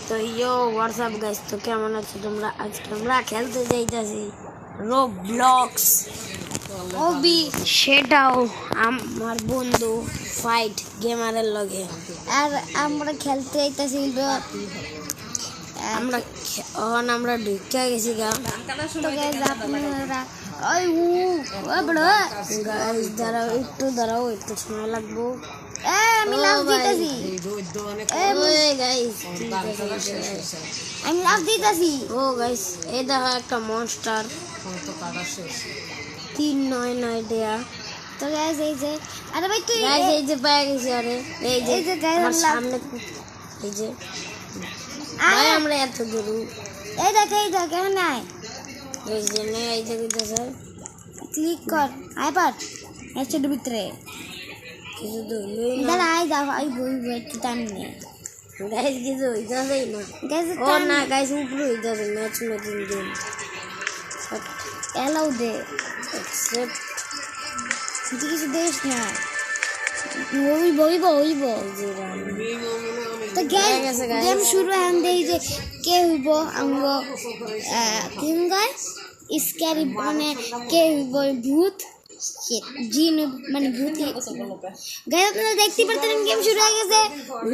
তো ইয়ো WhatsApp guys, তো কেমন আছো তোমরা? আজকে আমরা খেলতে যাইতাছি রোবলক্স ওবি, সেটাও আমার বন্ধু ফাইট গেমারের লগে। আর আমরা খেলতে যাইতাছি আমরা ঢুকে গেছি গা। তো গাইস আপনারা দাঁড়াও একটু সময় লাগবো। আমি লাভ দিতেছি, ও গাইস এই দেখো একটা মনস্টার 399 দেয়া। তো গাইস এই যে, আরে ভাই তুই গাইস এই যে পেয়ে গেছি। আরে এই যে আমার সামনে এই যে ভাই আমরা এত দূর, এই দেখ কেমন নাই এই যে নে এই যে দিতেছে, ক্লিক কর হাইপার এর ভিতরে কিছু দূর দাঁড়া আই দাও আই বই একটু টান নে গাইস। কিছু হইতাছেই না গাইস, ও না গাইস উপরে হইতাছে ম্যাচ দিন এলাও দে অ্যাকসেপ্ট কিছু দেশ না হইব। তো গাইস গেম শুরু হন দেই যে কে হইব আমগো কিং গাইস স্ক্যারি মানে কে হইব ভূত জিন মানে ভূত গাইস। আপনারা দেখতে পাচ্ছেন গেম শুরু হয়ে গেছে,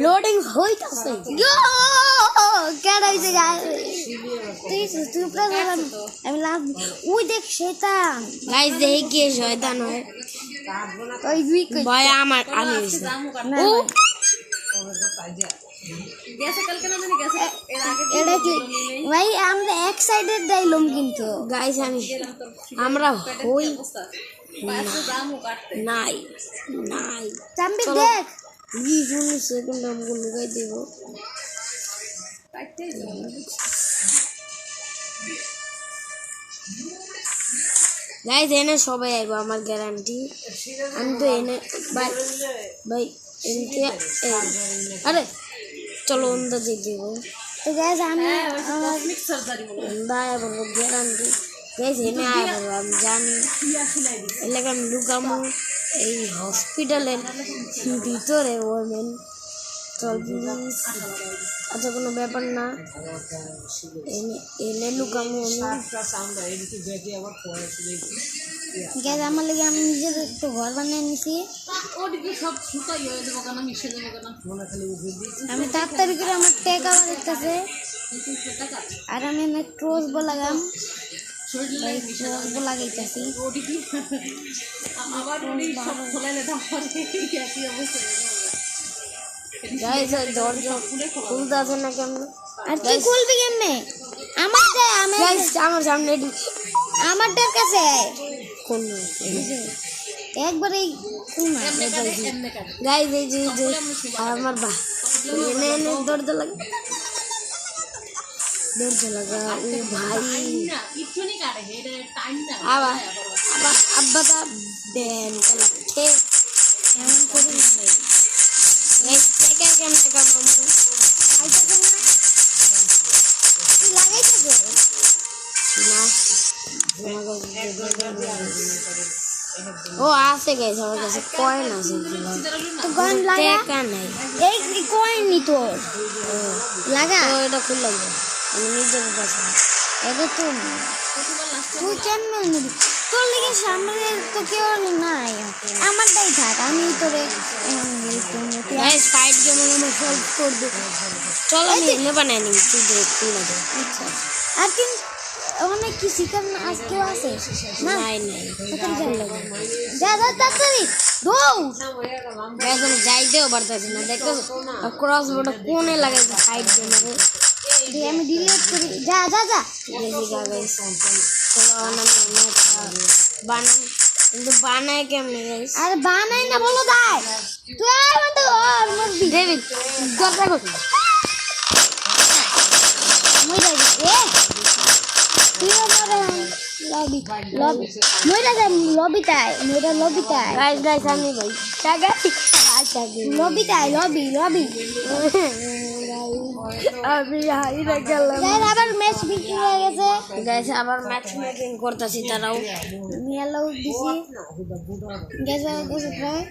লোডিং হইতাছে। কেডা হইছে গাইস তুই প্রেস আমি লাভ ওই দেখ শয়তান গাইস দেখি কে শয়তান হয় ওই উইক ভাই আমার আমি ও এটা কি ভাই আমরা এক সাইডের ডাইলম কিন্তু গাইস আমরা হই নাই চাম্বি দেখ 20 সেকেন্ড আমগো লুকাই দেব। গাইস এনে সবাই আইব আমার গ্যারান্টি। আমি তো এনে ভাই এনতে আরে চলো অন্ধা দিয়ে দেব। তো গাইস আমি দায়া বলবো গ্যারান্টি গাইস এনে আয় বলবো আমি জানি এলাকা আমি লুকামো এই হসপিটালের ভিতরে ওমেন। চল প্লিজ, আচ্ছা কোনো ব্যাপার না, এনে লুকামো আমি। গাইস আমার লাগে আমি নিজের একটু ঘর বানিয়ে নিছি। আমি তাড়াতাড়ি করে আমার টেকা দেখতেছে আর আমি অনেক ক্রস লাগাম লাগাইতেছি। দরজা খুলতে আছে না কেমন? আর তুই খুলবি কেমনে? আমার সামনে আমারটার কাছে একবারে গাইস এই যে আমার এনে দরজা লাগা ও ভাই আবার আব্বাটা দেন কে এমন করে কেমনে কামাবো লাগাইছে না ও আছে গাইস আমার কাছে কয়েন আছে তো কয়েন লাগা নাই এই কয়েন নি তোর লাগা তো এটা খুল লাগবে আমি নিজের কাছে এটা তো তুই কেমনে নিবি তোর লিগে সামনে তো কেউ নাই আমারটাই থাক আমি তোরে গাইস ফাইট গেম আমি সলভ করে দেব। চল আমি এনে বানাই নিই তুই দেখতে লাগে। আচ্ছা আর কি অনেক কি শিকার না আজকেও আছে না নাই যা তাড়াতাড়ি দৌ গাইস আমি যাইতেও পারতাছি না দেখো ক্রস বোর্ড কোনে লাগাইছে ফাইট গেমারে আমি ডিলিট করি যা দেখি গাইস চলো বানান কিন্তু বানায় কেমনে গাইস? আরে বানাই না বলো দাই তুই আর বন্ধ আর মুরবি দেবি দরজা কর মই যাই তুই আমার লবি মইরা যা লবিটাই গাইস আমি ভাই টাকা আচ্ছা লবিটাই লবি আমি হাইরা গেলাম গাইস আবার ম্যাচ মেকিং হয়ে গেছে গাইস আবার ম্যাচ মেকিং করতেছি তারাও আমি এলাও দিছি গাইস প্রায়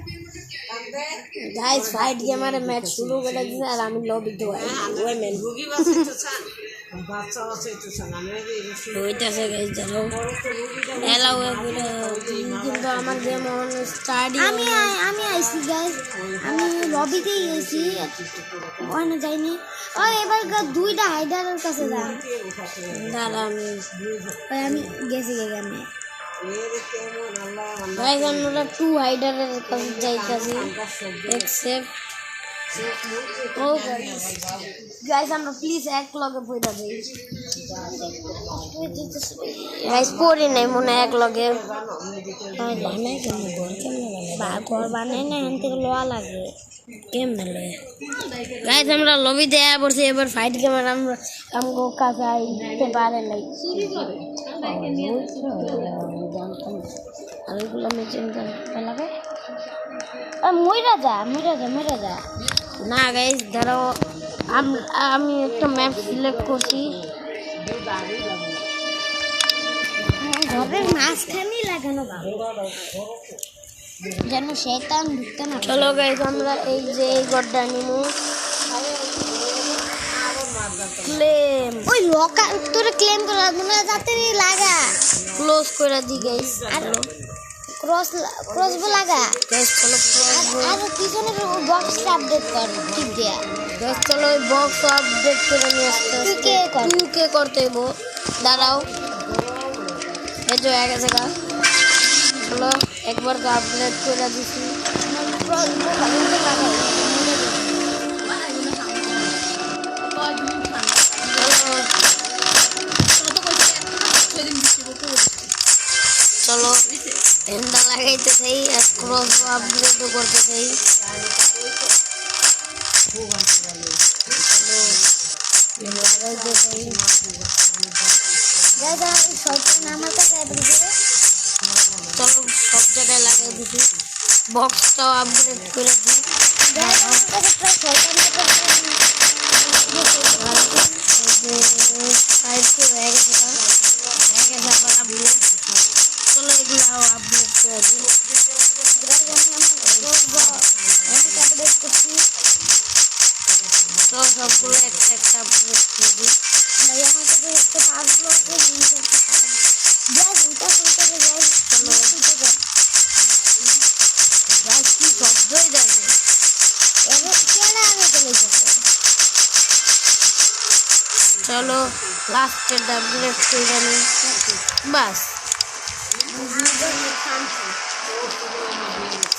গাইস ফাইট গেমারে ম্যাচ শুরু করে দিছে আর আমি লবিতে ওয়েমেন ওইটাছে গাইস জানো এলাও কিন্তু আমার গেম অন স্টাডি আমি আইছি গাইস আমি লবিতেই গেছি ওখানে যাইনি ও এবার দুইটা হাইডারের কাছে যা দাঁড়া আমি গেছি গেমে গাইস আমরা টু হাইডারের কাছে যাইতাছি এক্সেপ্ট ও গাইস আমরা প্লিজ এক লগে পয়দা দেই গাইস পড়ি নাই মনে এক লগে বানাই কেমনে ঘর বানাই না এখান থেকে লোয়া লাগে কেমনে লয় গাইস আমরা লবিতে আয়া পড়ছি এবার ফাইট গেমার আমরা আমগো কাছে আইতে পারে নাই আর ওইগুলো মেচিন লাগে মইরা যা না গাইস ধরো আমি একটা ম্যাপ সিলেক্ট করছি ঘরের মাঝখানেই লাগানো যেন শয়তান ঢুকতে না চলো গাইস আমরা এই যে এই গড্ডা নিমু ক্লেম ওই লকার তোরে ক্লেম করা মনে যাতে লাগা ক্লোজ করে দি গাইস আর ক্রস লাগা গাইস চলো আর পিছনে বক্স আপডেট কর ঠিক দিয়া গাইস চলো ওই বক্স আপডেট করে নিয়ে আসতে তুই কে করতে হইবো দাঁড়াও এই যে হয়ে গেছে গা চলো একবার আপডেট করে দিছি চলো এন্ডা লাগাইতে চাই ক্রস আপডেট করতে চাই চলো সব জায়গায় লাগাই দিছি বক্সটাও আপডেট করে দিই চলো এগুলো আপডেট করে দিই সবগুলো একটা আপডেট করে দিই ভাই আমার কাছে একটা পাঁচগুলো আছে কি শব্দই যাবে চলো লাস্টের আপডেট করে নিই বাস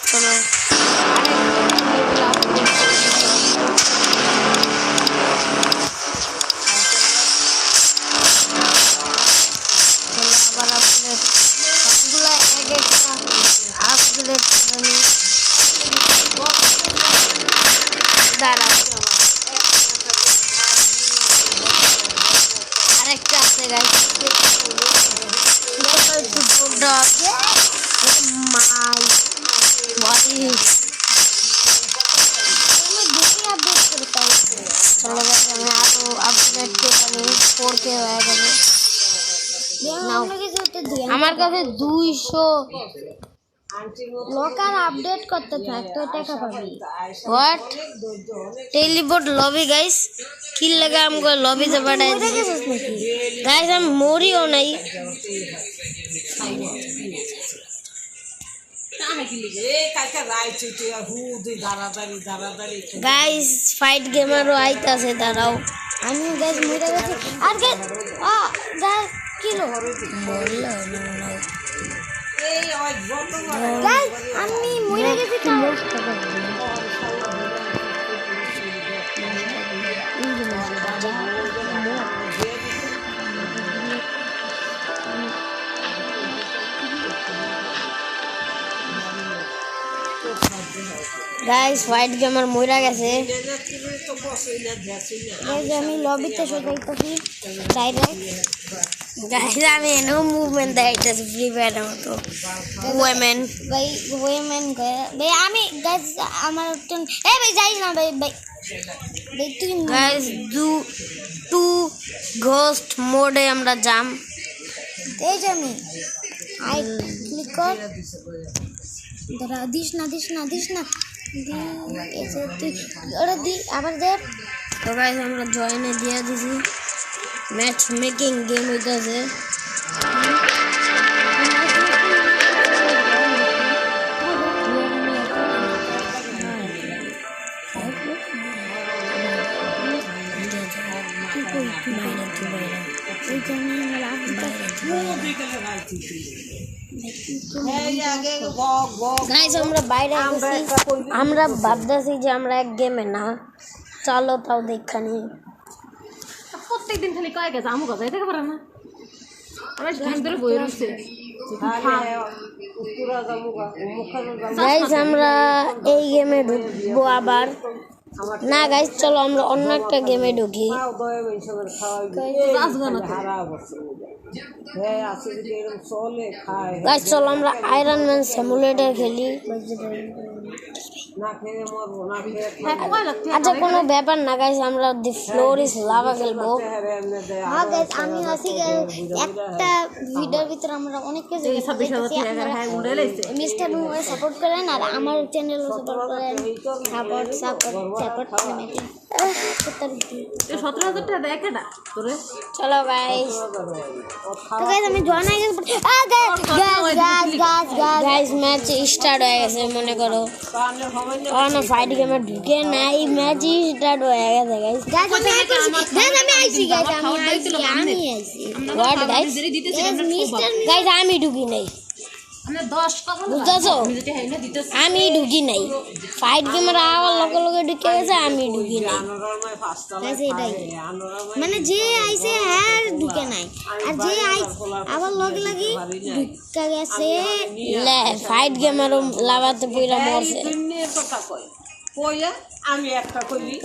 চলো আবার আপডেট সবগুলো এক একটা আপডেট করে নিই দাঁড়া আরেকটা আছে গাইস চলো আমি আরো আপডেট করে নিই 4K হয়ে যাবে আমার কাছে 200 লকার আপডেট করতে থাক তো টাকা পাবি হোয়াট টেলিপোর্ট লবি গাইস কি লাগা আমগো লবিতে পাঠাই গাইস আমি মরিও নাই গাইস ফাইট গেমারও আইতাছে দাঁড়াও আমি গাইস মরে গেছি আর গাইস কিলো মরলো গাইস আমি মরে গেছি তো গাইস ফাইট গেমার মইরা গেছে গাইস আমি লবিতে শোকাইতেছি ডাইরেক্ট গাইস আমি এনো মুভমেন্ট দেখাইতেছি ফ্রি ফায়ার মতো ওয়েমেন ভাই আমি গাইস আমার ভাই যাইস না ভাই তুই গাইস টু ঘোস্ট মোডে আমরা জাম এই যে আমি আই ক্লিক কর দাঁড়া দিস না ওটা দি আবার দে। তো গাইস আমরা জয়েনে দিয়ে দিছি, ম্যাচ মেকিং গেম হইতাছে। আমরা বাইরে আমরা ভাবতেছি যে আমরা এক গেমে না, চলো তাও দেখানি। প্রত্যেকদিন খালি কয় গেছে আমু কথা দেখতে পারে না। আমরা ঘাস ধরে বই রয়েছে। গাইস আমরা এই গেমে ঢুকবো আবার না। গাইস চলো আমরা অন্য একটা গেমে ঢুকি। গাইস চলো আমরা আয়রন ম্যান সিমুলেটর খেলি। আচ্ছা কোনো ব্যাপার না গাইস, আমরা দি ফ্লোর ইজ লাভা খেলবো। হ্যাঁ গাইস আমি আসি একটা ভিডিওর ভিতরে আমরা অনেক কিছু মিস্টার নুরে সাপোর্ট করেন আর আমার চ্যানেলও সাপোর্ট করেন। সাপোর্ট 17,000 টাকা দেয় কেডা তোরে? চলো গাইস, তো গাইস আমি জয়েন হয়ে গেছি। গাইস ম্যাচ স্টার্ট হয়ে গেছে মনে করো। না ফাইট গেমে ঢুকে নাই, ম্যাচ স্টার্ট হয়ে গেছে গাইস। আমি আইছি গাইস, আমি আইছি। What guys? গাইস আমি ঢুকি নাই, বুঝতেছো? আমি ঢুকি নাই, ফাইট গেমের আওয়াজ লগে লগে ঢুকে গেছে, আমি ঢুকি নাই। মানে যে আইছে হ্যাঁ ঢুকে নাই, আর যে আবার লগে লগে ঢুকা গেছে লে ফাইট গেমের লাভাতে পুরা মরছে। আমি একটা কইলি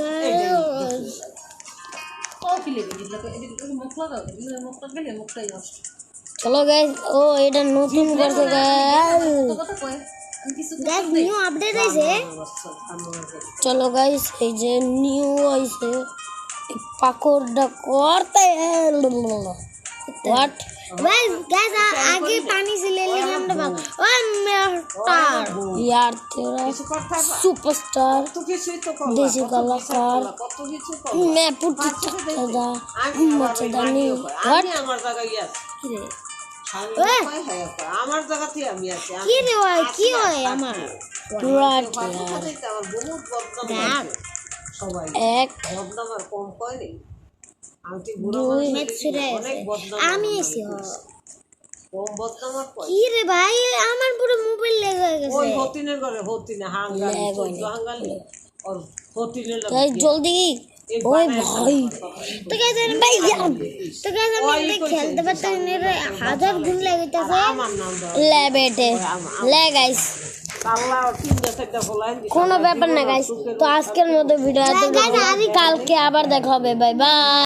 চলো গাইস, ও এটা নতুন করছে গাইস, নিউ আপডেট আইছে। চলো গাইস এই যে নিউ আইছে, পাকড়টা করতে হোয়াট गाइस आगे पानी से ले लेंगे हम लोग। ओए मेस्टर यार तेरा सुपरस्टार देसी कलाकार मैं पुट्टी चक्का मचदानी व्हाट ओए আমার জায়গাতে আমি আছি। কি রে ভাই কি হয় আমার পুরাট यार সবাই এক বদনাম আর কম কয়নি। আমি এসে কম বদনাম আর কয় কি রে ভাই আমার পুরো মোবাইল লেগে গেছে। ওই হতিনের ঘরে হতিনে হাঙ্গালি হাঙ্গালি আর হতিনে গাইস জলদি ওই ভাই তো গাইস ভাই তো গাইস আমি খেলতে পারতাম না রে, 1000 গুণ লাগিতেছে আমার নাম দাও লে বেটে লে গাইস আল্লাহ তিনটা চারটা ফলাইন দিছে। কোনো ব্যাপার না গাইস, তো আজকের মতো ভিডিও এত, কালকে আবার দেখা হবে, বাই বাই।